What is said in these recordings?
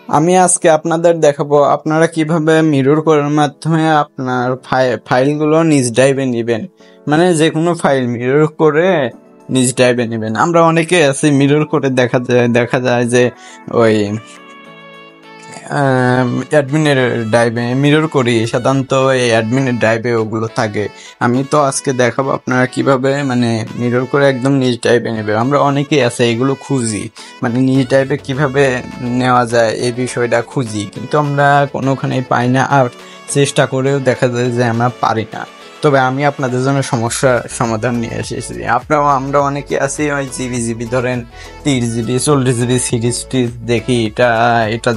আমি আজকে আপনাদের দেখাবো আপনারা কিভাবে মিরর করার মাধ্যমে আপনার ফাইলগুলো নিজ ড্রাইভে নেবেন। মানে যে কোনো ফাইল মিরর করে নিজ ড্রাইভে নেবেন। আমরা অনেকে আছি মিরর করে দেখা যায় যে ওই অ্যাডমিনের ড্রাইভে মিরর করি, সাধারণত এই অ্যাডমিনের ড্রাইভে ওগুলো থাকে। আমি তো আজকে দেখাবো আপনারা কিভাবে মানে মিরর করে একদম নিজ ড্রাইভে নেবে। আমরা অনেকেই আছে এগুলো খুঁজি, মানে নিজ ড্রাইভে কিভাবে নেওয়া যায় এই বিষয়টা খুঁজি, কিন্তু আমরা কোনোখানেই পাই না, আর চেষ্টা করেও দেখা যায় যে আমরা পারি না। তবে আমি আপনাদের জন্য সমস্যার সমাধান নিয়ে এসেছি। আমরা অনেকে আছি ওই জিবি ধরেন 30 GB 40 GB সিরিজ দেখি, এটা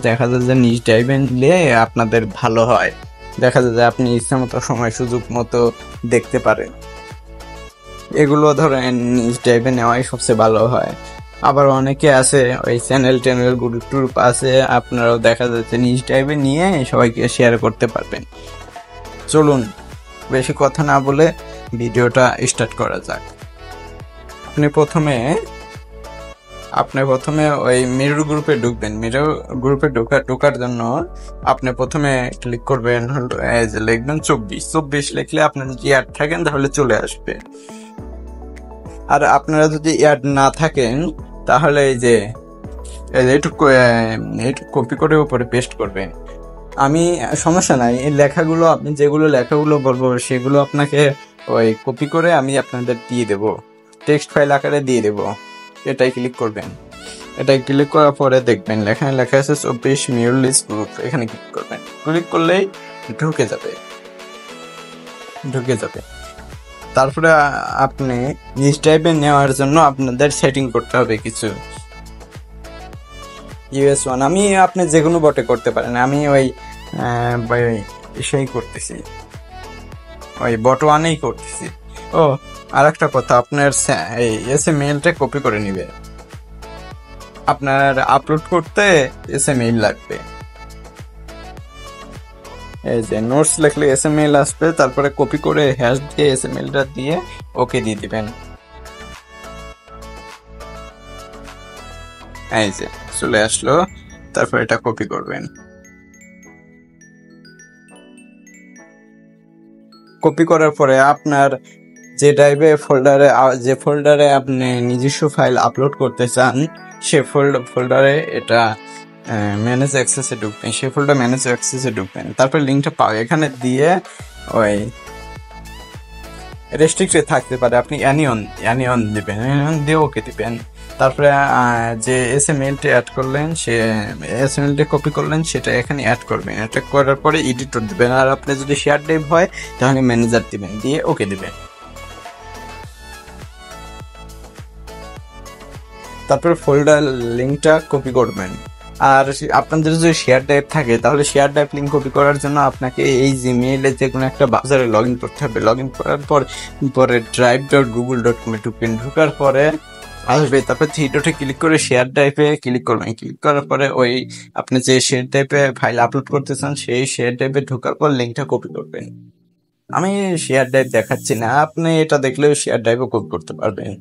দেখা যায় যে নিজ ড্রাইভে নিলে আপনাদের ভালো হয়। দেখা যায় যে আপনি ইচ্ছা মতো সময় সুযোগ মতো দেখতে পারেন। এগুলো ধরেন নিজ ড্রাইভে নেওয়াই সবচেয়ে ভালো হয়। আবার অনেকে আছে ওই চ্যানেল গ্রুপ আছে, আপনারাও দেখা যাচ্ছে নিজ ড্রাইভে নিয়ে সবাইকে শেয়ার করতে পারবেন। চলুন বেশি কথা না বলে ভিডিওটা স্টার্ট করা যাক। আপনি প্রথমে ওই মিরর গ্রুপে ঢুকবেন। মিরর গ্রুপে ঢোকার জন্য আপনি প্রথমে ক্লিক করবেন, লিখবেন 24 লিখলে আপনার যদি অ্যাড থাকেন তাহলে চলে আসবে। আর আপনারা যদি অ্যাড না থাকেন তাহলে এই যে একটু কপি করে উপরে পেস্ট করবেন। আমি সমস্যা নাই, এই লেখাগুলো আপনি যেগুলো লেখাগুলো বলবো সেগুলো আপনাকে ওই কপি করে আমি আপনাদের দিয়ে দেব, টেক্সট ফাইল আকারে দিয়ে দেব। এটাই ক্লিক করবেন। এটাই ক্লিক করার পরে দেখবেন এখানে লেখা আছে 24 মিরর লিস্ট গ্রুপ। এখানে ক্লিক করবেন। ক্লিক করলেই ঢুকে যাবে। তারপরে আপনি নিজ ড্রাইভে নেওয়ার জন্য আপনাদের সেটিং করতে হবে কিছু। US1 আমি আপনি যে কোনো বটে করতে পারেন। আমি ওই সেই করতেছি, ওই বট 1-এই করতেছি। ও আর একটা কথা, আপনার এই মেইলটা কপি করে নিবে। আপনার আপলোড করতে মেইল লাগবে। এই যে নোটস লিখলে মেইল আসবে, তারপরে কপি করে হ্যাশ দিয়ে মেইলটা দিয়ে ওকে দিয়ে দিবেন। এই যে চলে আসলো, তারপর এটা কপি করবেন। কপি করার পরে আপনার যে ড্রাইভে যে ফোল্ডারে আপনি নিজস্ব ফাইল আপলোড করতে চান সে ফোল্ডারে এটা ম্যানেজ অ্যাক্সেসে ঢুকবেন। সে ফোল্ডার ম্যানেজ অ্যাক্সেসে ঢুকবেন। তারপর লিঙ্কটা পাও এখানে দিয়ে ওই রেস্ট্রিক্টেড থাকতে পারে, আপনি অ্যানিয়ন দিবেন, অ্যানিয়ন দিয়ে ওকে দিবেন। তারপরে যে মেইলটা অ্যাড করলেন, সে মেইলটা কপি করলেন, সেটা এখানে অ্যাড করবেন। এটা করার পরে এডিটর দিবেন। আর আপনি যদি শেয়ার ড্রাইভ হয় তাহলে ম্যানেজার দিবেন, দিয়ে ওকে দিবেন। তারপরে ফোল্ডার লিঙ্কটা কপি করবেন। আর আপনাদের যদি শেয়ার ড্রাইভ থাকে তাহলে শেয়ার ড্রাইভ লিঙ্ক কপি করার জন্য আপনাকে এই জিমেইলে যে কোনো একটা ব্রাউজারে লগ ইন করতে হবে। লগ ইন করার পরে drive.google.com এ ঢুকবেন। ঢোকার পরে আসবে, তারপর থ্রি ডটে ক্লিক করে শেয়ার ড্রাইভে ক্লিক করবেন। ক্লিক করার পরে ওই আপনি যে শেয়ার ড্রাইভে ফাইল আপলোড করতে চান সেই শেয়ার ড্রাইভে ঢোকার পর লিঙ্কটা কপি করবেন। আমি শেয়ার ড্রাইভ দেখাচ্ছি না, আপনি এটা দেখলেও শেয়ার ড্রাইভও কপি করতে পারবেন।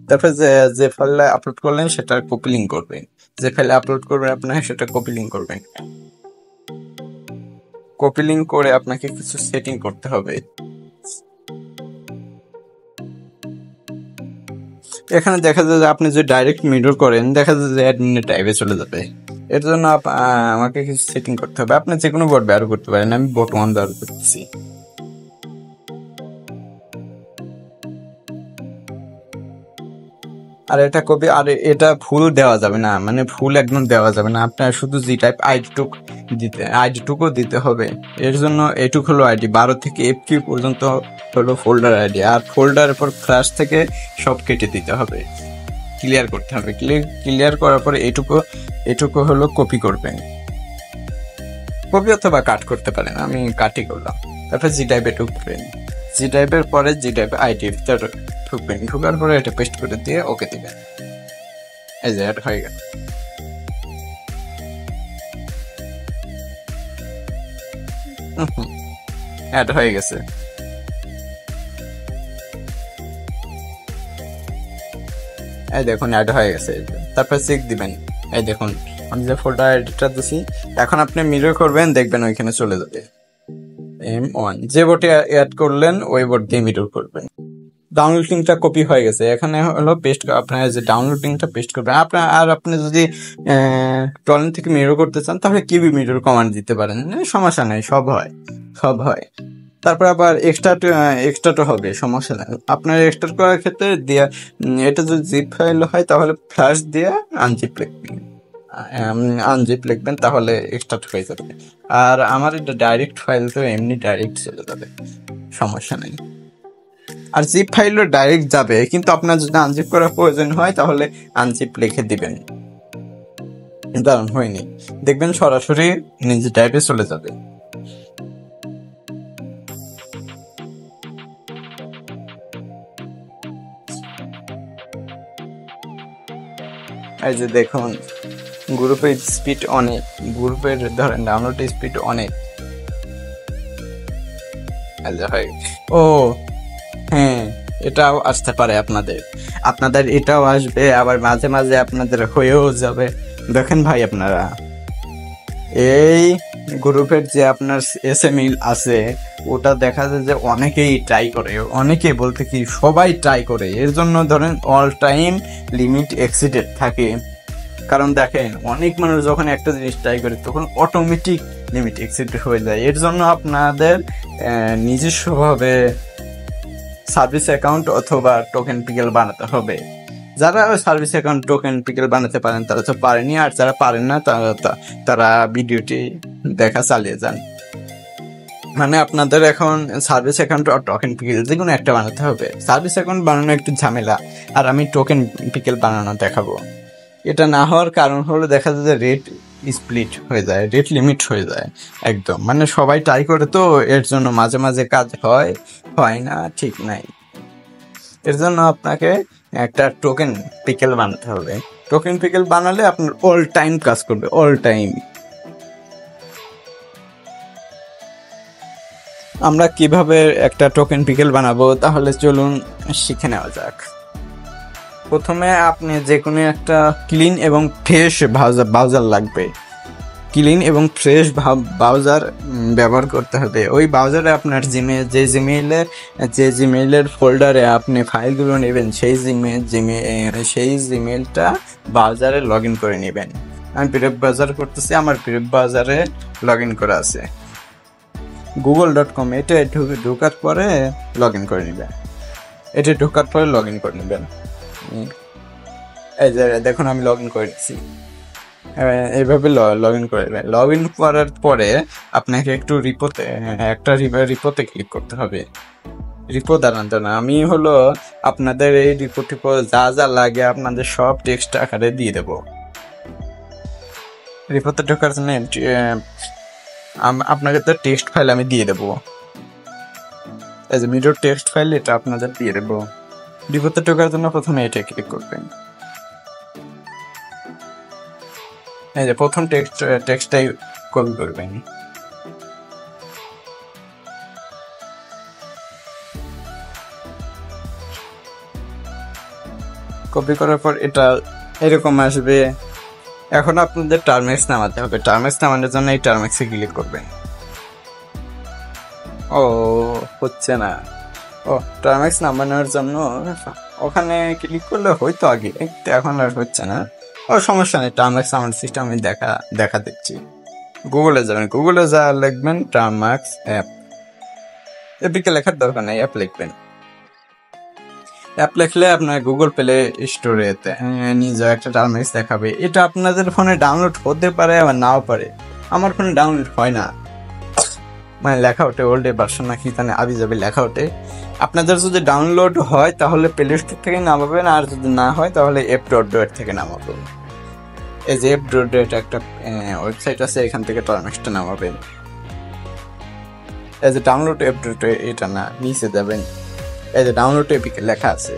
তারপরে যে ফাইলে আপলোড করলেন সেটা কপি লিঙ্ক করবেন। যে ফাইলে আপলোড করবেন আপনার সেটা কপি লিঙ্ক করবেন। কপি লিঙ্ক করে আপনাকে কিছু সেটিং করতে হবে। এখানে দেখা যায় যে আপনি যদি ডাইরেক্ট মিরর করেন দেখা যায় যে অ্যাডমিনের টাইপে চলে যাবে। এর জন্য আমাকে কিছু সেটিং করতে হবে। আপনি যে কোনো বট ব্যবহার করতে পারেন, আমি বট 1 ব্যবহার করতেছি। আর এটা ফুল দেওয়া যাবে না, মানে ফুল একদম দেওয়া যাবে না। আপনার শুধু জি টাইপ আইডিটুকু দিতে হবে। এর জন্য এটুক হলো আইডি, 12 থেকে FQ পর্যন্ত হলো ফোল্ডার আইডি। আর ফোল্ডারের পর ফ্ল্যাশ থেকে সব কেটে দিতে হবে, ক্লিয়ার করতে হবে। ক্লিয়ার করার পরে এটুকু হলো কপি করবেন। কপি অথবা কাট করতে পারেন, আমি কাটই করলাম। তারপর জি টাইপে ঢুকবেন। জি টাইপের পরে জি টাইপে আইডির ভিতরে ঢুকবেন। ঢুকার পরে এটা পেস্ট করে দিয়ে ওকে দিবেন। এই যে অ্যাড হয়ে গেল। অ্যাড হয়ে গেছে। এই দেখুন অ্যাড হয়ে গেছে। তারপর চেক দিবেন। এই দেখুন আমি যে ফোল্ডার এডিটর দিছি, এখন আপনি মিরর করবেন, দেখবেন ওইখানে চলে যাবে M1। যে বোটে অ্যাড করলেন ওই বোট দিয়ে মিরর করবেন। ডাউনলোড লিঙ্কটা কপি হয়ে গেছে, এখানে হলো পেস্ট, আপনার যে ডাউনলোড লিঙ্কটা পেস্ট করবেন। আপনি যদি টরেন্ট থেকে মিরর করতে চান তাহলে কিবি মিরর কমান্ড দিতে পারেন, সমস্যা নাই, সব হয়। তারপর আবার এক্সট্রা হবে, সমস্যা নাই। আপনার এক্সট্রা করার ক্ষেত্রে দিয়ে এটা যদি জিপ ফাইল হয় তাহলে ফ্ল্যাশ দিয়ে আনজিপ লিখবেন তাহলে এক্সট্রা হয়ে যাবে। আর আমার এটা ডাইরেক্ট ফাইল, তো এমনি ডাইরেক্ট চলে যাবে, সমস্যা নেই। আর জিপ ফাইলও ডাইরেক্ট যাবে, কিন্তু আপনার যদি আনজিপ করার প্রয়োজন হয় তাহলে আনজিপ লিখে দিবেন। দারুণ হয়নি, দেখবেন সরাসরি নিজে টাইপে চলে যাবে। এই যে দেখুন গ্রুপের স্পিড অনেক, গ্রুপের ধরেন ডাউনলোড স্পিড অনেক। ও হ্যাঁ, এটাও আসতে পারে আপনাদের এটাও আসবে, আবার মাঝে মাঝে আপনাদের হয়েও যাবে। দেখেন ভাই, আপনারা এই গ্রুপের যে আপনার এসএমএল আছে ওটা দেখা যায় যে অনেকেই ট্রাই করে, অনেকেই বলতে কি সবাই ট্রাই করে। এর জন্য ধরেন অল টাইম লিমিট এক্সিডেড থাকে। কারণ দেখেন অনেক মানুষ যখন একটা জিনিস ট্রাই করে তখন অটোমেটিক লিমিট এক্সিড হয়ে যায়। এর জন্য আপনাদের নিজস্বভাবে সার্ভিস অ্যাকাউন্ট অথবা টোকেন পিকেল বানাতে হবে। যারা সার্ভিস অ্যাকাউন্ট টোকেন পিকেল বানাতে পারেন তারা তো পারেনি, আর যারা পারেন না তারা ভিডিওটি দেখা চালিয়ে যান। মানে আপনাদের এখন সার্ভিস অ্যাকাউন্ট আর টোকেন পিকেল যে কোনো একটা বানাতে হবে। সার্ভিস অ্যাকাউন্ট বানানো একটু ঝামেলা, আর আমি টোকেন পিকেল বানানো দেখাবো। এটা না হওয়ার কারণ হলো দেখা যায় যে রেট স্প্লিট হয়ে যায়, রেট লিমিট হয়ে যায় একদম। মানে সবাই ট্রাই করে, তো এর জন্য মাঝে মাঝে কাজ হয় না, ঠিক নাই। এর জন্য আপনাকে একটা টোকেন পিকেল বানাতে হবে। টোকেন পিকেল বানালে আপনার অল টাইম কাজ করবে, অল টাইম। আমরা কিভাবে একটা টোকেন পিকেল বানাবো তাহলে চলুন শিখে নেওয়া যাক। প্রথমে আপনি যে কোনো একটা ক্লিন এবং ফ্রেশ ব্রাউজার লাগবে। ক্লিন এবং ফ্রেশ ব্রাউজার ব্যবহার করতে হবে। ওই ব্রাউজারে আপনার যে জিমেইলের ফোল্ডারে আপনি ফাইলগুলো নেবেন সেই জিমেইলটা ব্রাউজারে লগ ইন করে নেবেন। আমি প্রেপ ব্রাউজার করতেছি, আমার প্রেপ ব্রাউজারে লগ ইন করা আছে google.com। এটা ঢোকার পরে লগ ইন করে নেবেন। এই যে দেখুন আমি লগ ইন করে নিচ্ছি, এইভাবে লগ ইন করে নেবেন। লগ ইন করার পরে আপনাকে একটু রিপোতে ক্লিক করতে হবে। রিপো দাঁড়ান, আমি হলো আপনাদের এই রিপো যা যা লাগে আপনাদের সব টেক্সট আকারে দিয়ে দেবো। রিপোতে ঢোকার জন্য আপনাকে তো টেক্সট ফাইল আমি দিয়ে দেবো, এই যে মিরর টেক্সট ফাইল, এটা আপনাদের দিয়ে দেবো। রিপোতে ঢোকার জন্য প্রথমে এটা ক্লিক করবেন। এই যে প্রথম টেক্সটটাই কপি করবেন। কপি করার পর এটা এরকম আসবে। এখন আপনাদের টার্মেক্স নামাতে হবে। টার্মেক্স নামানোর জন্য এই টার্মেক্সে ক্লিক করবেন। ও হচ্ছে না, টার্মেক্স নামানোর জন্য ওখানে ক্লিক করলে হয়তো আগে, এখন আর হচ্ছে না। সমস্যা নেই, টার্মেক্স নামানোর সিস্টেম আমি দেখা দিচ্ছি। গুগলে যাবেন, গুগলে যা লিখবেন টার্মেক্স অ্যাপ। এপিকে লেখার দরকার নেই, অ্যাপ লিখবেন। অ্যাপ লিখলে আপনার গুগল প্লে স্টোরে নিজে একটা টার্মেক্স দেখাবে। এটা আপনাদের ফোনে ডাউনলোড হতে পারে আবার নাও পারে। আমার ফোনে ডাউনলোড হয় না, মানে লেখা ওঠে ওল্ড ভার্সন নাকি জানে আবি যাবে লেখা ওঠে। আপনাদের যদি ডাউনলোড হয় তাহলে প্লে স্টোর থেকে নামাবেন, আর যদি না হয় তাহলে f.doet থেকে নামাবেন। এই যে f.doet একটা ওয়েবসাইট আছে, এখান থেকে টার্মেক্সটা নামাবেন। এই যে ডাউনলোড f.doet, এটা না, নিচে যাবেন, এই যে ডাউনলোড এপিকে লেখা আছে।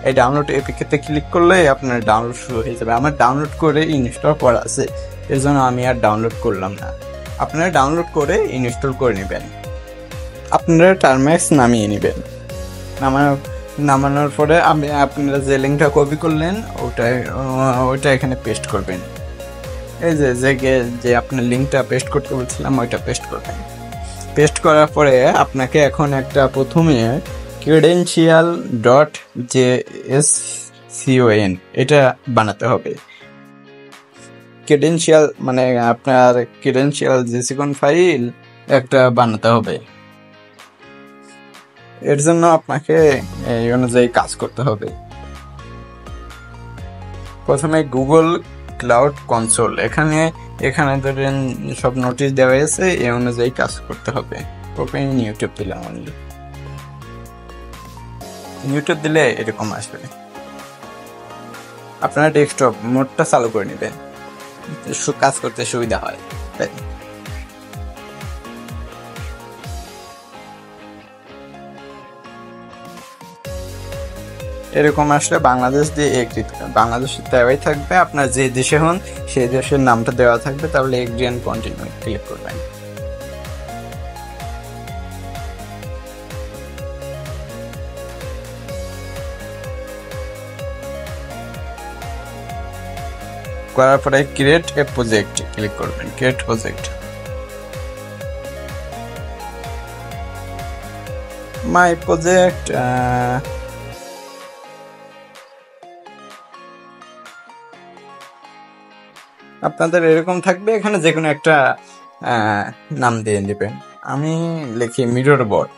এই ডাউনলোড এপিকেতে ক্লিক করলে আপনার ডাউনলোড শুরু হয়ে যাবে। আমার ডাউনলোড করে ইনস্টল করা আছে, এর জন্য আমি আর ডাউনলোড করলাম না। আপনারা ডাউনলোড করে ইনস্টল করে নেবেন। আপনারা টার্মেক্স নামিয়ে নেবেন। নামানোর পরে আপনারা যে লিঙ্কটা কপি করলেন ওটা এখানে পেস্ট করবেন। এই যে যে আপনার লিঙ্কটা পেস্ট করতে বলছিলাম ওইটা পেস্ট করবেন। পেস্ট করার পরে আপনাকে এখন একটা প্রথমে credential.jscon এটা বানাতে হবে। ক্রেডেনশিয়াল মানে আপনার ক্রেডেনশিয়াল জেসিকন ফাইল একটা বানাতে হবে। এর জন্য আপনাকে এই অনুযায়ী কাজ করতে হবে। প্রথমে গুগল ক্লাউড কনসোল এখানে ধরেন সব নোটিশ দেওয়া আছে, এই অনুযায়ী কাজ করতে হবে। ওপেন ইউটিউব দিলাম, ইউটিউব দিলে এরকম আসবে। আপনারা ডেস্কটপ মোডটা চালু করে নেবেন, কাজ করতে সুবিধা হয়। এরকম আসলে বাংলাদেশ দিয়ে বাংলাদেশের দেওয়াই থাকবে। আপনার যে দেশে হন সেই দেশের নামটা দেওয়া থাকবে, তাহলে এগ্রি এন্ড কন্টিনিউ ক্লিক করবেন। করার পরে ক্রিয়েট এ প্রজেক্ট ক্লিক করবেন। ক্রিয়েট প্রজেক্ট, মাই প্রজেক্ট, আপনাদের এরকম থাকবে। এখানে যে কোনো একটা নাম দিয়ে নেবেন। আমি লিখি মিরর বট,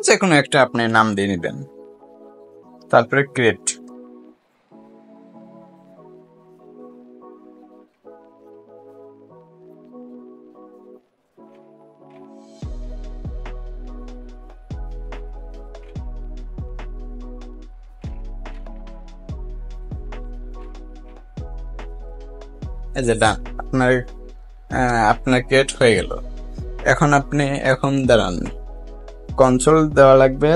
যে কোনো একটা আপনি নাম দিয়ে নেবেন। তারপরে ক্রিয়েট, এই যে ডান, আপনার ক্রিয়েট হয়ে গেল। এখন দাঁড়ান, কনসোল দেওয়া লাগবে।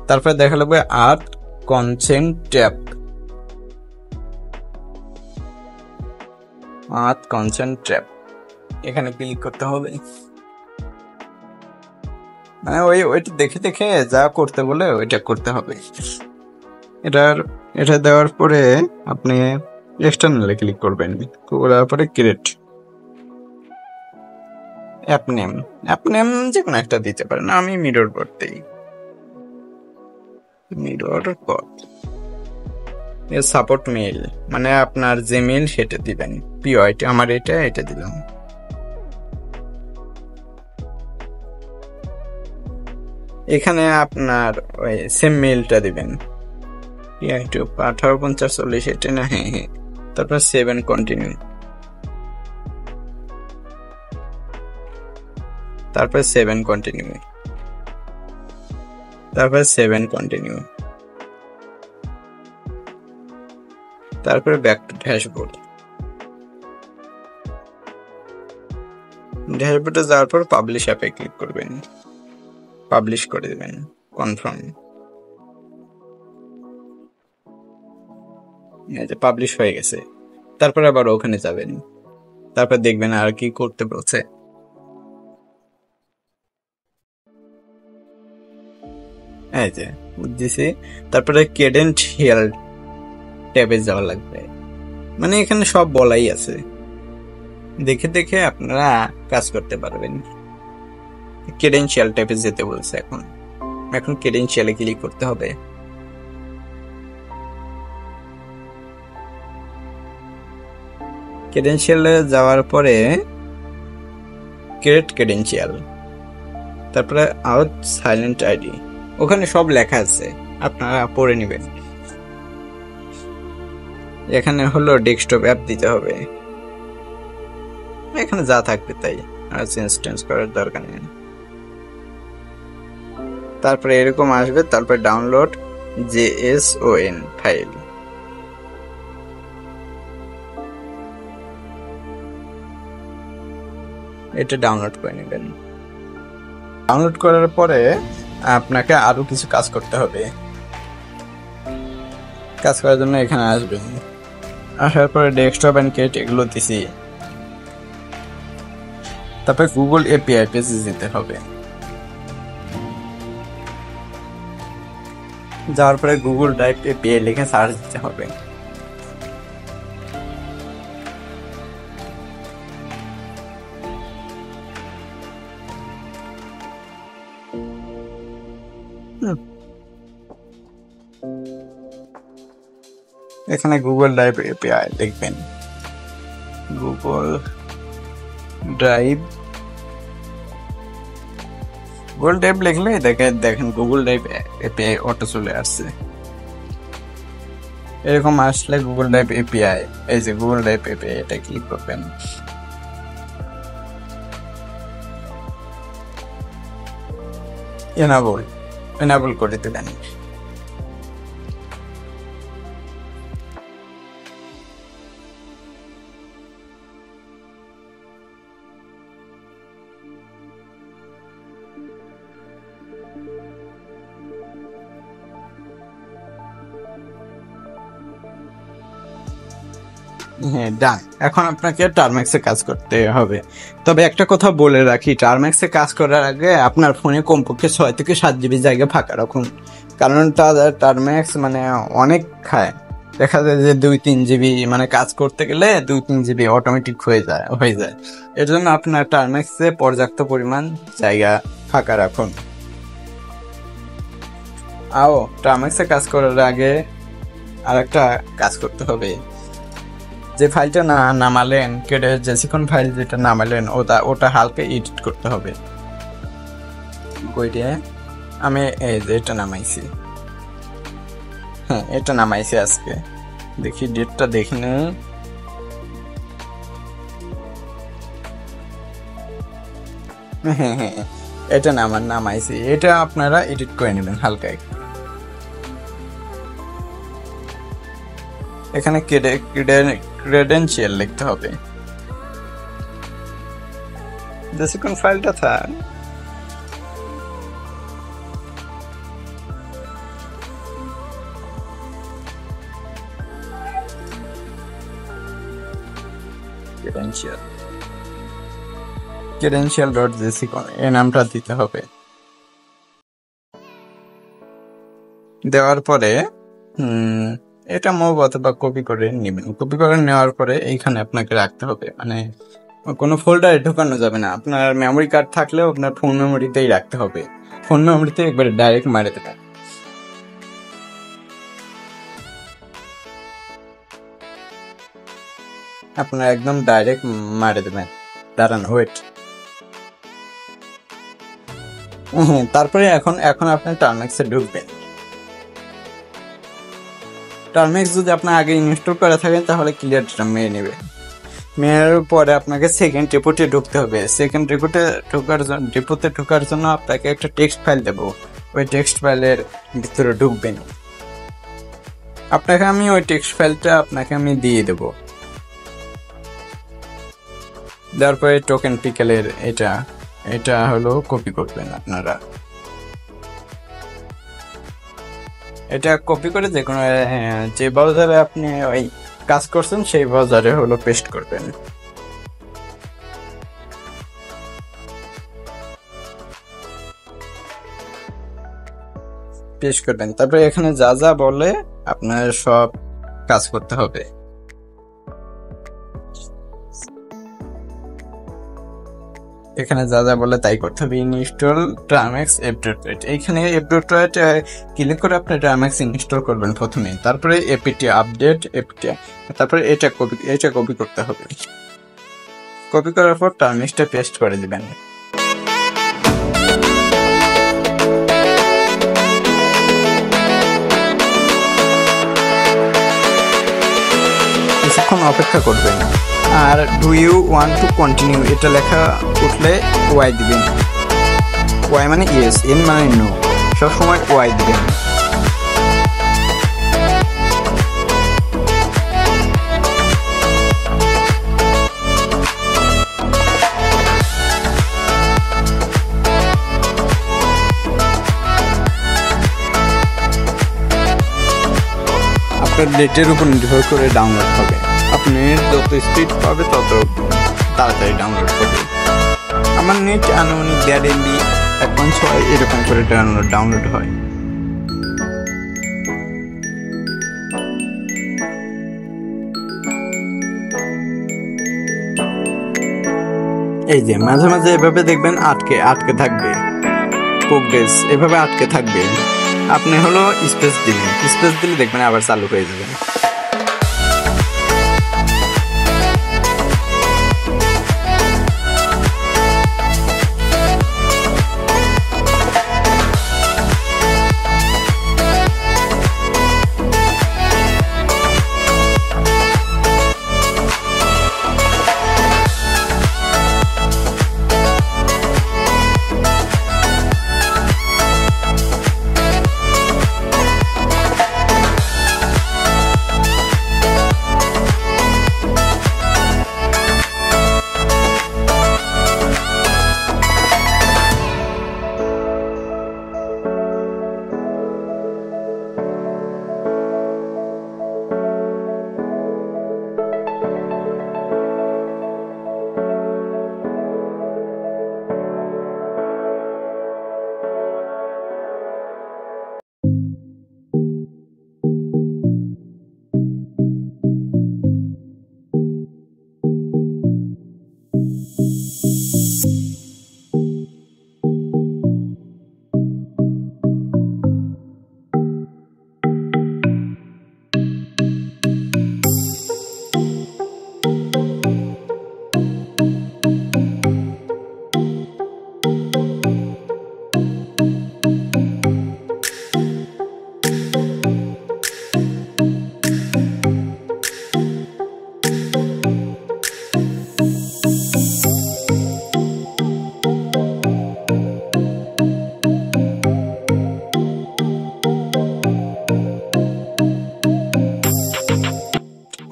তারপরে দেখা লাগবে আর্ট কনসেন্ট ট্যাব, এখানে ক্লিক করতে হবে। মানে ওইটা দেখে যা করতে বলে ওইটা করতে হবে। এটা দেওয়ার পরে আপনি এক্সটার্নালে ক্লিক করবেন। করার পরে ক্রিয়েট অ্যাপ নেম যে কোনো একটা দিতে পারেন। আমি মিরর বট দিই, সাপোর্ট মেইল মানে আপনার যে মেইল সেটা দিবেন। পিওআইটি আমার এটা দিলাম। এখানে আপনার ওই সেম মেইলটা দিবেন। পিওআইটি 185040 এটা না? হ্যাঁ। তারপর 7 কন্টিনিউ, তারপর 7 কন্টিনিউ, তারপরে ব্যাক টু ড্যাশবোর্ডে যাওয়ার পর পাবলিশ অ্যাপে ক্লিক করবেন, পাবলিশ করে দেবেন, কনফার্ম। পাবলিশ হয়ে গেছে। তারপরে আবার ওখানে যাবেন, তারপর দেখবেন আর কি করতে বলছে। এই যে দিছি। তারপরে ক্রেডেনশিয়াল ট্যাবে যাওয়া লাগবে, মানে এখানে সব বলাই আছে, দেখে আপনারা কাজ করতে পারবেন। ক্রেডেনশিয়াল ট্যাবে যেতে বলছে। এখন ক্রেডেনশিয়ালে ক্লিক করতে হবে। ক্রেডেনশিয়ালে যাওয়ার পরে ক্রিয়েট ক্রেডেনশিয়াল, তারপরে আউট সাইলেন্ট আইডি, ওখানে সব লেখা আছে, আপনারা পড়ে নেবেন। এখানে হলো ডেস্কটপ অ্যাপ দিতে হবে, এখানে যা থাকবে তাই, আর চেঞ্জ করার দরকার নেই। তারপরে এরকম আসবে, তারপরে ডাউনলোড JSON ফাইল, এটা ডাউনলোড করে নেবেন। ডাউনলোড করার পরে আপনাকে আরো কিছু কাজ করতে হবে। কাজ করার জন্য এখানে আসবেন, আসার পরে ডেস্কটপ এন্ড ক্রিয়েট এগুলো দিছি। তারপরে গুগল API পেজে যেতে হবে। যাওয়ার পরে গুগল ড্রাইভ এপিআই লিখে সার্চ দিতে হবে। এখানে গুগল ড্রাইভ এপিআই লিখবেন, গুগল ড্রাইভ লিখলে দেখেন গুগল ড্রাইভ এপিআই অটো চলে আসছে। এরকম আসলে গুগল ড্রাইভ এপিআই, এই যে গুগল ড্রাইভ এপিআই, এটা ক্লিক করবেন। এনাবল করে দেবেন। হ্যাঁ, ডান। এখন আপনাকে টার্মেক্সে কাজ করতে হবে। তবে একটা কথা বলে রাখি, টার্মেক্সে কাজ করার আগে আপনার ফোনে কমপক্ষে 6 থেকে 7 জিবি জায়গা ফাঁকা রাখুন, কারণ টার্মেক্স মানে অনেক খায়। দেখা যায় যে 2-3 জিবি মানে কাজ করতে গেলে 2-3 জিবি অটোমেটিক হয়ে যায়। এর জন্য আপনার টার্মেক্সে পর্যাপ্ত পরিমাণ জায়গা ফাঁকা রাখুন। টার্মেক্সে কাজ করার আগে আরেকটা কাজ করতে হবে। যে ফাইলটা নামালেন, জেসিকন ফাইল যেটা নামালেন, ওটা হালকা এডিট করতে হবে। আমি এই যে এটা নামাইছি, হ্যাঁ এটা নামাইছি আজকে। দেখি ডেটটা দেখি না, হ্যাঁ এটা নামাইছি। এটা আপনারা এডিট করে নেবেন হালকা একটু। এখানে ক্রেডেনশিয়াল লিখতে হবে। জেসিকন ফাইলটা থাক, credential.json এই নামটা দিতে হবে। দেওয়ার পরে এটা মুভ অথবা কপি করে নেবেন। কপি করে নেওয়ার পরে এইখানে আপনাকে রাখতে হবে, মানে কোনো ফোল্ডারে ঢোকানো যাবে না। আপনার মেমোরি কার্ড থাকলেও আপনার ফোন মেমোরিতেই রাখতে হবে। ফোন মেমোরিতে একবারে ডাইরেক্ট মারে দেবেন। আপনার একদম ডাইরেক্ট মারে দেবেন। দাঁড়ান, ওয়েট। তারপরে এখন আপনি টার্মেক্সে ঢুকবেন। টার্মেক্স যদি আপনার আগে ইনস্টল করা থাকে তাহলে ক্লিয়ার মেরে নেবে। মেয়ের পরে আপনাকে সেকেন্ড রিপোর্টে ঢুকতে হবে। সেকেন্ড রিপোর্টে ঢোকার জন্য আপনাকে একটা টেক্সট ফাইল দেবো। ওই টেক্সট ফাইলের ভিতরে ঢুকবেন। আমি ওই টেক্সট ফাইলটা আপনাকে দিয়ে দেবো। দেওয়ার পরে টোকেন পিকেলের এটা হলো কপি করবেন আপনারা। এটা কপি করে যে ব্রাউজারে আপনি ওই কাজ করছেন সেই ব্রাউজারে হলো পেস্ট করবেন। তারপরে এখানে যা বলে আপনার সব কাজ করতে হবে। এখানে যা বলে তাই করতে হবে। ইনস্টল টার্মেক্স এপ.ওয়েট। এইখানে এপ.ওয়েট ক্লিক করে আপনি টার্মেক্স ইনস্টল করবেন প্রথমে। তারপরে এপিটি আপডেট তারপরে এটা কপি করতে হবে। কপি করার পর টার্মেক্সটা পেস্ট করে দিবেন। কিছুক্ষণ অপেক্ষা করবেন। আর do you want to continue এটা লেখা উঠলে ওয়াই দিবেন। ওয়াই মানে ইয়েস, এন মানে নো, সবসময় ওয়াই দিবেন। আপনার ডেটের উপর নির্ভর করে ডাউনলোড হবে। আপনি যত স্পিড পাবে তত তাড়াতাড়ি ডাউনলোড করবে। আমার নেট আনুমানিক 1.5 MB 1.6 এরকম করে ডাউনলোড হয়। এই যে মাঝে মাঝে এভাবে দেখবেন আটকে আটকে থাকবে, প্রোগ্রেস এভাবে আটকে থাকবে। আপনি হলো স্পেস দিবেন, স্পেস দিলে দেখবেন আবার চালু হয়ে যাবে।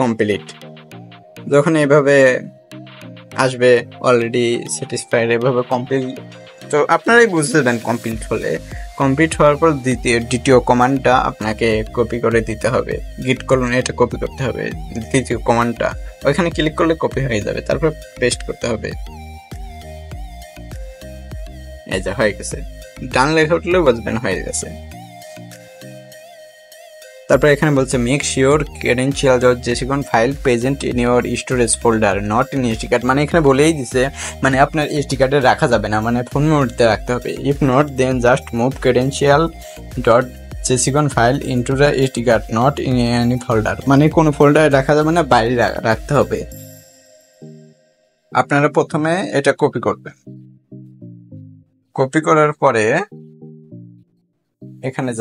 কমপ্লিট। যখন এইভাবে আসবে অলরেডি স্যাটিসফাইড, এভাবে কমপ্লিট, তো আপনারাই বুঝতে দেন কমপ্লিট হলে। কমপ্লিট হওয়ার পর দ্বিতীয় কমান্ডটা আপনাকে কপি করে দিতে হবে, গিট কলন এটা কপি করতে হবে। দ্বিতীয় কমান্ডটা ওইখানে ক্লিক করলে কপি হয়ে যাবে, তারপর পেস্ট করতে হবে। এই যা হয়ে গেছে, ডান লেখা উঠলেও বুঝবেন হয়ে গেছে। তারপর এখানে বলছে make sure credentials.json file present in your storage folder not in SD card. মানে এখানে বলেই দিছে মানে আপনার এসডি কার্ডে রাখা যাবে না, মানে ফোন মেমোরিতে রাখতে হবে। If not then just move credential.json file into the SD card not in any folder. মানে কোনো ফোল্ডারে রাখা যাবে না, বাইরে রাখতে হবে। আপনারা প্রথমে এটা কপি করবেন, কপি করার পরে এখানে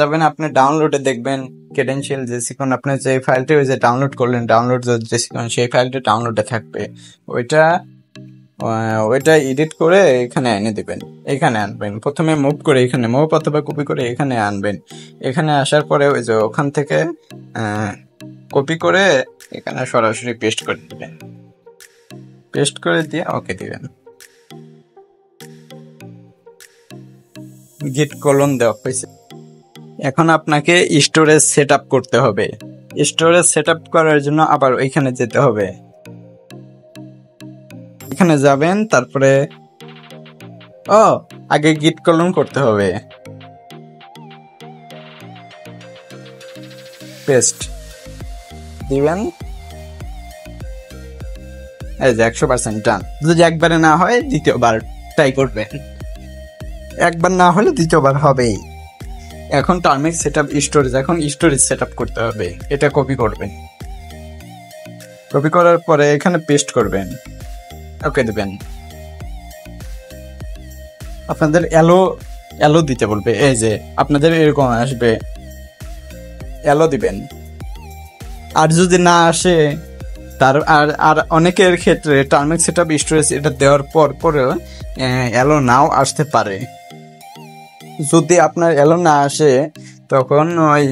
যাবেন, আপনি ডাউনলোডে দেখবেন credentials.json, আপনি যে ফাইলটা ওই যে ডাউনলোড করলেন download.json, সেই ফাইলটা ডাউনলোডে থাকবে। ওইটা এডিট করে এখানে এনে দিবেন, এখানে আনবেন। প্রথমে মুভ করে এখানে মুভ অথবা কপি করে এখানে আনবেন। এখানে আসার পরে ওই যে ওখান থেকে কপি করে এখানে সরাসরি পেস্ট করে দিবেন, পেস্ট করে দিয়ে ওকে দিবেন। গিট কলন দেওয়া হয়েছে। এখন আপনাকে স্টোরেজ সেট আপ করতে হবে। স্টোরেজ সেট আপ করার জন্য আবার ওইখানে যেতে হবে, এখানে যাবেন। তারপরে আগে গিট কলন করতে হবে, পেস্ট দিবেন। এই যে 100% ডান। যদি একবারে না হয় দ্বিতীয়বার ট্রাই করবেন, একবার না হলে দ্বিতীয়বার হবেই। এখন টার্মিক সেটআপ স্টোরেজ, এখন স্টোরেজ সেটআপ করতে হবে। এটা কপি করবেন, কপি করার পরে এখানে পেস্ট করবেন, ওকে দিবেন। আপনাদের অ্যালো দিতে বলবে, এই যে আপনাদের এরকম আসবে, অ্যালো দিবেন। আর যদি না আসে আর অনেকের ক্ষেত্রে টার্মিক সেটআপ স্টোরেজ এটা দেওয়ার পরেও অ্যালো নাও আসতে পারে। যদি আপনার অ্যালো না আসে তখন ওই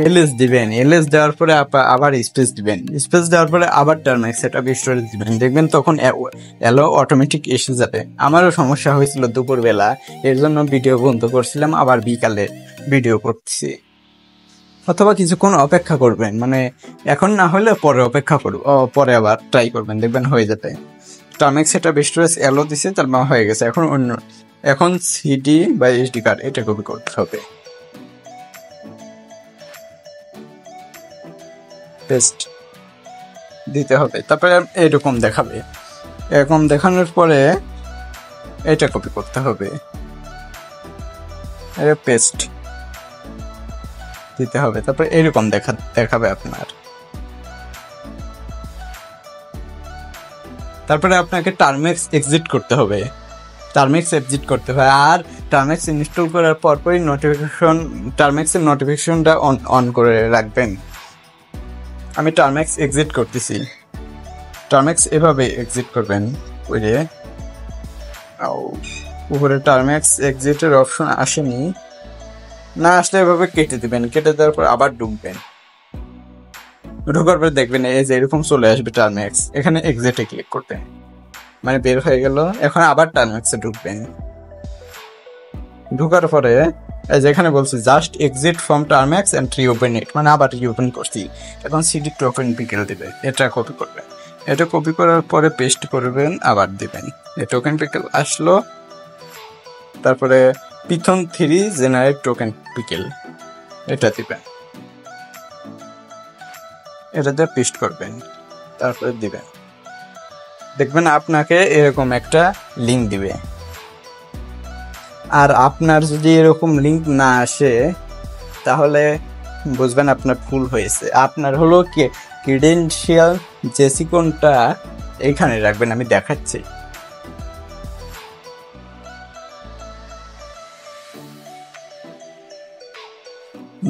এলএস দিবেন, এলএস দেওয়ার পরে আবার স্পেস দিবেন, স্পেস দেওয়ার পরে আবার টার্মিক সেটআপ স্টোরেজ দিবেন, দেখবেন তখন অ্যালো অটোমেটিক এসে যাবে। আমারও সমস্যা হয়েছিল দুপুরবেলা, এর জন্য ভিডিও বন্ধ করছিলাম, আবার বিকালে ভিডিও করছি। অথবা কিছুক্ষণ অপেক্ষা করবেন, মানে এখন না হলে পরে অপেক্ষা করব, পরে আবার ট্রাই করবেন, দেখবেন হয়ে যাবে। টার্মিক সেটআপ স্টোরেজ অ্যালো দিছে, তার মানে হয়ে গেছে। এখন সিডি বা এসডি কার্ড এটা কপি করতে হবে, পেস্ট দিতে হবে। তারপরে এরকম দেখাবে। এরকম দেখানোর পরে এটা কপি করতে হবে, এটা পেস্ট দিতে হবে, তারপর এরকম দেখাবে আপনার। তারপরে আপনাকে টার্মেক্স এক্সিট করতে হবে, আর টার্মেক্স ইনস্টল করার পরপরই টার্মেক্সের নোটিফিকেশনটা অন করে রাখবেন। আমি টার্মেক্স এক্সিট করতেছি। টার্মেক্স এভাবে এক্সিট করবেন, ওই যে উপরে টার্মেক্স এক্সিটের অপশন আসেনি, না আসলে এভাবে কেটে দিবেন, কেটে দেওয়ার পর আবার ঢুকবেন, ঢোকার পরে দেখবেন এই যে এরকম চলে আসবে টার্মেক্স, এখানে এক্সিটে ক্লিক করবেন, মানে বের হয়ে গেল। এখন আবার টার্মেক্সে ঢুকবেন, ঢোকার পরে এই যে এখানে বলছে just exit from Termux and reopen it, মানে আবার রিওপেন করছি। এখন সিডি টোকেন পিকেল দিবে, এটা কপি করবেন, এটা কপি করার পরে পেস্ট করবেন, আবার দিবেন, এই টোকেন পিকেল আসলো। তারপরে পিথন 3 জেনারেট টোকেন পিকেল, এটা দিবেন, এটাতে পেস্ট করবেন, তারপরে দিবেন, দেখবেন আপনাকে এরকম একটা লিঙ্ক দিবে। আর আপনার যদি এরকম লিঙ্ক না আসে তাহলে বুঝবেন আপনার ভুল হয়েছে। আপনার হলো ক্রেডেনশিয়াল জেসিকনটা এইখানে রাখবেন, আমি দেখাচ্ছি।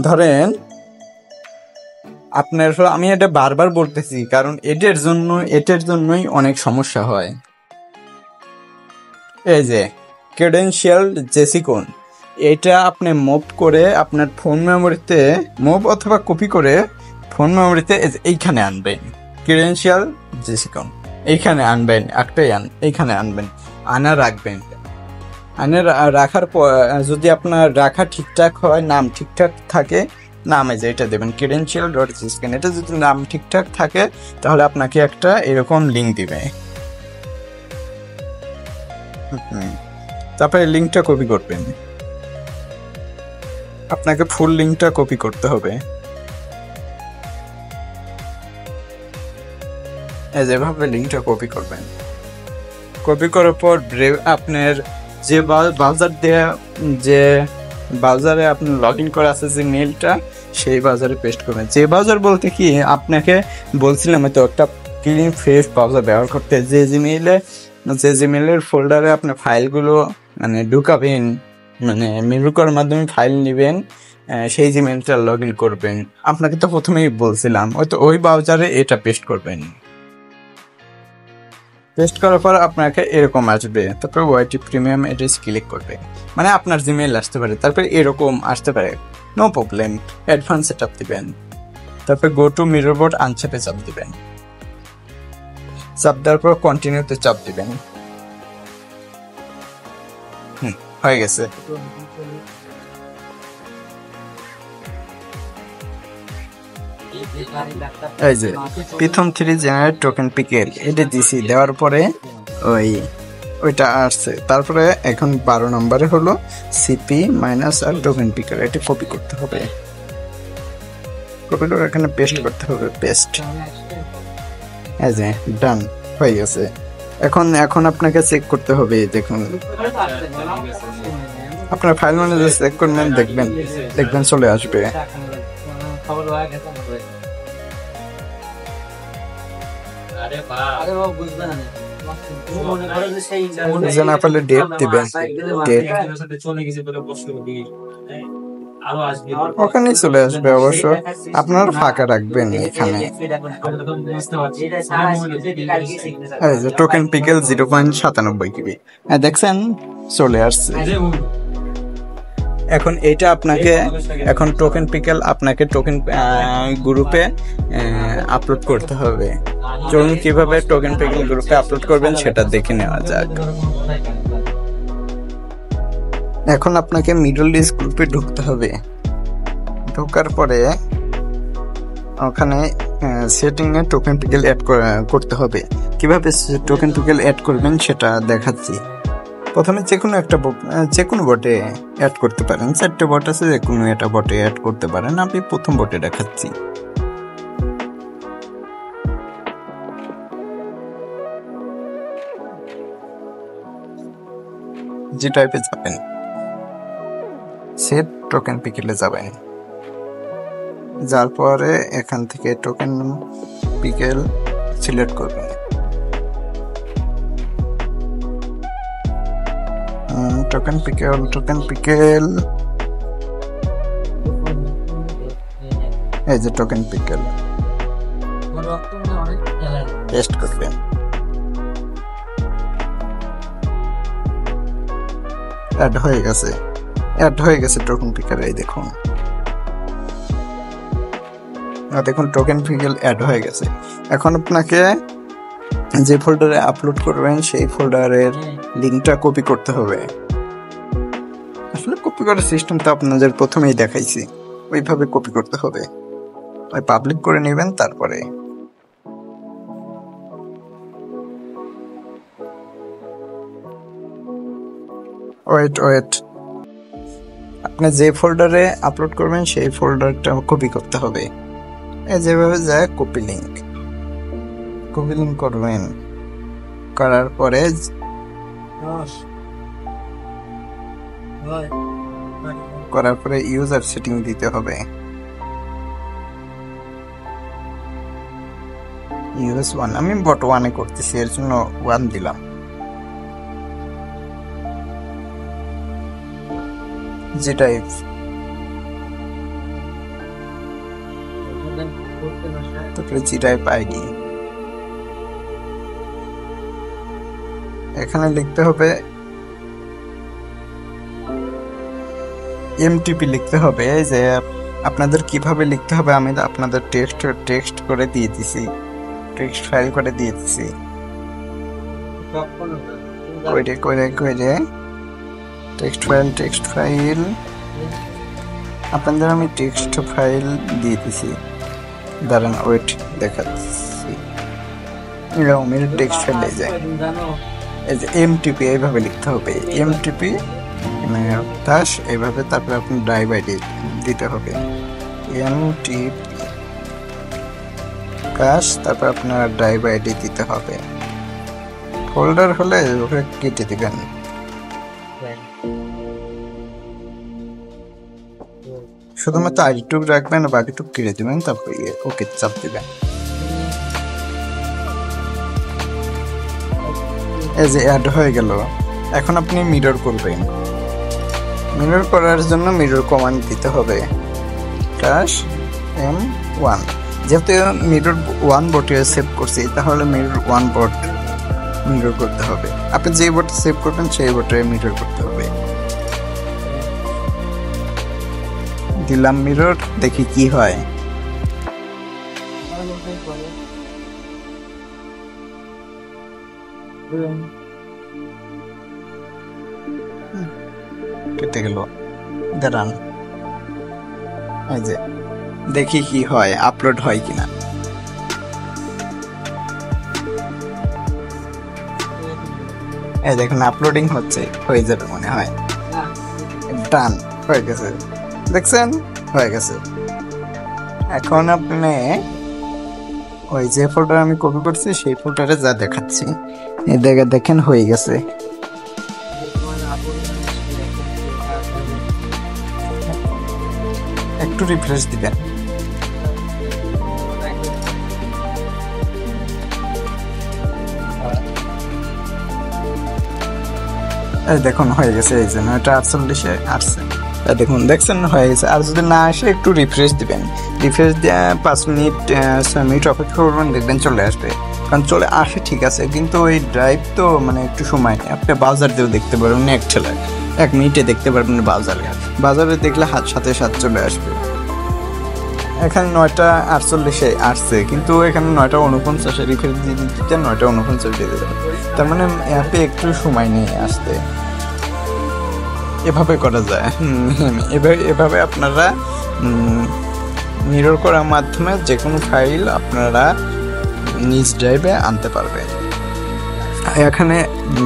ধরেন আপনার, আমি এটা বারবার বলতেছি কারণ এটার জন্যই অনেক সমস্যা হয়। এই যে ক্রেডেনশিয়াল জেসিকন, এটা আপনি মুভ করে আপনার ফোন মেমোরিতে অথবা কপি করে ফোন মেমোরিতে এইখানে আনবেন। ক্রেডেনশিয়াল জেসিকন এইখানে আনবেন, এইখানে আনবেন, রাখবেন। রাখার পর যদি আপনার রাখা ঠিকঠাক হয়, নাম ঠিকঠাক থাকে, নামে যে এটা দেবেন credential.json, এটা যদি নাম ঠিকঠাক থাকে তাহলে আপনাকে একটা এরকম লিঙ্ক দিবে। তারপরে লিঙ্কটা কপি করবেন, আপনাকে ফুল লিঙ্কটা কপি করতে হবে। যেভাবে লিঙ্কটা কপি করবেন, কপি করার পর আপনার যে ব্রাউজারে আপনি লগ ইন করা আছে, যে মেইলটা, সেই ব্রাউজারে পেস্ট করবেন। যে ব্রাউজার বলতে কি আপনাকে বলছিলাম তো একটা ক্লিন ফ্রেশ ব্রাউজার ব্যবহার করতে, যে জিমেইলের ফোল্ডারে আপনার ফাইলগুলো মানে ঢুকাবেন, মানে মেনু করার মাধ্যমে ফাইল নেবেন, সেই জিমেইলটা লগ ইন করবেন। আপনাকে তো প্রথমেই বলছিলাম, ওই ব্রাউজারে এটা পেস্ট করবেন। পেস্ট করার পর আপনাকে এরকম আসবে, তারপর ওয়াইটি প্রিমিয়াম এড্রেস ক্লিক করবে, মানে আপনার জিমেইল আসতে পারে, তারপরে এরকম আসতে পারে, নো প্রবলেম। অ্যাডভান্স সেটআপ দিবেন, তারপর গো টু মিররবোর্ড আনচাপে চাপ দিবেন, চাপ দেওয়ার পর কন্টিনিউতে চাপ দিবেন। হয়ে গেছে। এই যে পিথন 3 জেনারেট টোকেন পিকেল, এটা দিছি, দেওয়ার পরে ওইটা আসছে। তারপরে এখন 12 নম্বরে হলো সিপি মাইনাস আর টোকেন পিকেল, এটা কপি করতে হবে, কপি করে এখানে পেস্ট করতে হবে, পেস্ট। এই যে ডান হয়ে গেছে। এখন আপনাকে চেক করতে হবে, দেখুন আপনার ফাইল ম্যানেজার চেক করবেন, দেখবেন চলে আসবে। ডেট দিবেন, ওখানে চলে আসবে। অবশ্য আপনার ফাঁকা রাখবেন এখানে। টোকেন পিকেল 0.97 KB, দেখছেন চলে আসছে। এখন এইটা আপনাকে, এখন টোকেন পিকেল আপনাকে টোকেন গ্রুপে আপলোড করতে হবে। চলুন কিভাবে টোকেন পিকেল গ্রুপে আপলোড করবেন সেটা দেখে নেওয়া যাক। এখন আপনাকে মিডল ইস্ট গ্রুপে ঢুকতে হবে, ঢোকার পরে ওখানে সেটিং এ টোকেন পিকেল অ্যাড করতে হবে। কিভাবে টোকেন পিকেল অ্যাড করবেন সেটা দেখাচ্ছি। প্রথমে যে কোনো বটে অ্যাড করতে পারেন, 4টে বট আছে, যে কোনো একটা বটে অ্যাড করতে পারেন। আমি প্রথম বটে দেখাচ্ছি। জি টাইপে যাবেন, সেট টোকেন পিকেলে যাবেন, যার পরে এখান থেকে টোকেন পিকেল সিলেক্ট করবেন। টোকেন পিকেল এই যে টোকেন পিকেল পেস্ট করবেন। অ্যাড হয়ে গেছে টোকেন পিকেল। এই দেখুন টোকেন পিকেল অ্যাড হয়ে গেছে। এখন আপনাকে যে ফোল্ডারে আপলোড করবেন সেই ফোল্ডারের লিঙ্কটা কপি করতে হবে। আসলে কপি করার সিস্টেম তো আপনাদের প্রথমেই দেখাইছি, ওইভাবে কপি করতে হবে। ওই পাবলিক করে নেবেন, তারপরে ওয়েট আপনি যে ফোল্ডারে আপলোড করবেন সেই ফোল্ডারটা কপি করতে হবে। এই যেভাবে যায় কপি লিঙ্ক করবেন, করার পরে ইউজার সেটিং দিতে হবে। ইউএস 1 আমি বট 1 এ করতেছি, এর জন্য 1 দিলাম। জি টাইপ তারপরে জি টাইপ আইডি, এখানে লিখতে হবে এমটিপি লিখতে হবে। যে আপনাদের কিভাবে লিখতে হবে আমি আপনাদের টেক্সট করে দিয়ে দিছি, টেক্সট ফাইল করে দিয়ে দিছি। কইরে টেক্সট ফাইল আপনাদের আমি টেক্সট ফাইল দিয়ে দিছি। দাঁড়ান ওয়েট দেখাচ্ছি। এরকম টেক্সট ফাইল যায়, এই যে এমটিপি এইভাবে লিখতে হবে, এমটিপি দাস এইভাবে। তারপরে আপনি ড্রাইভ আইডি দিতে হবে এমটিপি কাশ, তারপর আপনার ড্রাইভ আইডি দিতে হবে। ফোল্ডার হলে ওকে কেটে দিবেন। শুধুমাত্র আইডিটুক রাখবেন, বাকিটুক কেটে দিবেন, তারপর ওকে চাপ দিবেন। এই যে অ্যাড হয়ে গেল। এখন আপনি মিরর করবেন। মিরর করার জন্য মিরর কমান্ড দিতে হবে -m1। যেহেতু মিরর 1 বটে সেভ করছি, তাহলে মিরর 1 বট মিরর করতে হবে। আপনি যে বটে সেভ করবেন সেই বটে মিরর করতে হবে। দিলাম মিরর, দেখি কি হয়। কেটে গেল, দাঁড়ান। এই যে দেখি কি হয়, আপলোড হয় কিনা। এই দেখুন আপলোডিং হচ্ছে, হয়ে যাবে মনে হয়। ডান হয়ে গেছে, দেখছেন হয়ে গেছে। এখন আপনি ওই যে ফোল্ডার আমি কপি করছি সেই ফোল্ডারে যা দেখাচ্ছি, এই দেখেন হয়ে গেছে। একটু রিফ্রেশ দিবেন। এই দেখুন হয়ে গেছে, এই যে 9:48 আসছে। দেখুন দেখছেন হয়ে গেছে। আর যদি না আসে একটু রিফ্রেশ দিবেন, রিফ্রেশ দিয়ে 5 মিনিট 6 মিনিট অপেক্ষা করবেন, দেখবেন চলে আসবে। কারণ চলে আসে ঠিক আছে, কিন্তু ওই ড্রাইভ তো মানে একটু সময় নেই। আপনি বাজার দিয়েও দেখতে পারবেন, এক ঠেলায় 1 মিনিটে দেখতে পারবেন। বাজারে দেখলে সাথে চলে আসবে। এখানে 9:48 আসছে, কিন্তু এখানে 9:49 রিফ্রেশ দিয়ে দিতে 9:49 দিয়ে দিতে। তার মানে অ্যাপে একটু সময় নেই আসতে। এভাবে করা যায়। এভাবে আপনারা মিরর করার মাধ্যমে যে কোনো ফাইল আপনারা নিজ ড্রাইভে আনতে পারবেন। এখানে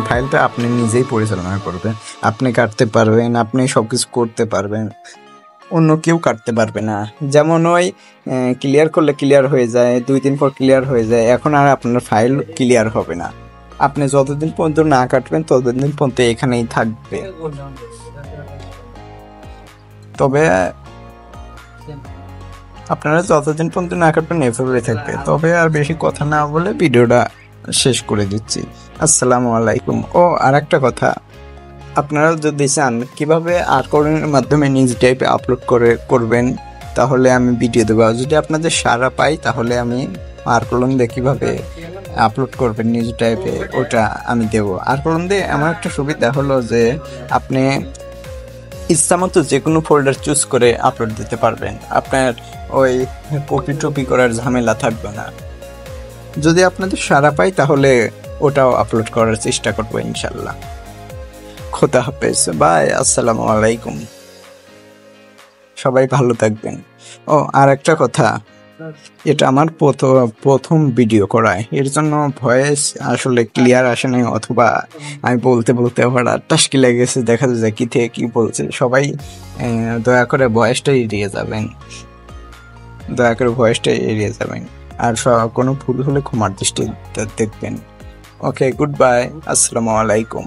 ফাইলটা আপনি নিজেই পরিচালনা করবেন, আপনি কাটতে পারবেন, আপনি সবকিছু করতে পারবেন, অন্য কেউ কাটতে পারবে না। যেমন ওই ক্লিয়ার করলে ক্লিয়ার হয়ে যায়, 2-3 পর ক্লিয়ার হয়ে যায়, এখন আর আপনার ফাইল ক্লিয়ার হবে না। আপনি যতদিন পর্যন্ত না কাটবেন ততদিন পর্যন্ত এখানেই থাকবে। তবে আপনারা যতদিন পর্যন্ত না কাটবেন এভাবে থাকবে। তবে আর বেশি কথা না বলে ভিডিওটা শেষ করে দিচ্ছি। আসসালামু আলাইকুম। ও আর একটা কথা, আপনারা যদি চান কিভাবে আর্টকলনের মাধ্যমে নিজ টাইপে আপলোড করবেন তাহলে আমি ভিডিও দেবো। আর যদি আপনাদের সাড়া পাই তাহলে আমি আর্টকলন দিয়ে কীভাবে আপলোড করবেন নিজ টাইপে ওটা আমি দেবো। আর্টকলন দিয়ে এমন একটা সুবিধা হলো যে আপনি ইচ্ছামতো যে কোনো ফোল্ডার চুজ করে আপলোড দিতে পারবেন। আপনার ওই কপি টপি করার ঝামেলা থাকবে না। যদি আপনাদের সাড়া পাই তাহলে ওটাও আপলোড করার চেষ্টা করবো ইনশাল্লাহ। খোদা হাফেজ, বাই, আসসালামু আলাইকুম। সবাই ভালো থাকবেন। ও আর একটা কথা, এটা আমার প্রথম ভিডিও করায়, এর জন্য ভয়েস আসলে ক্লিয়ার আসে নাই, অথবা আমি বলতে বলতে আবার টাস্কি লেগেছে, দেখা যায় কি থেকে কি বলছে। সবাই দয়া করে ভয়েসটা এড়িয়ে যাবেন, আর কোনো ভুল হলে ক্ষমার দৃষ্টিতে দেখবেন। ওকে, গুড বাই, আসসালামু আলাইকুম।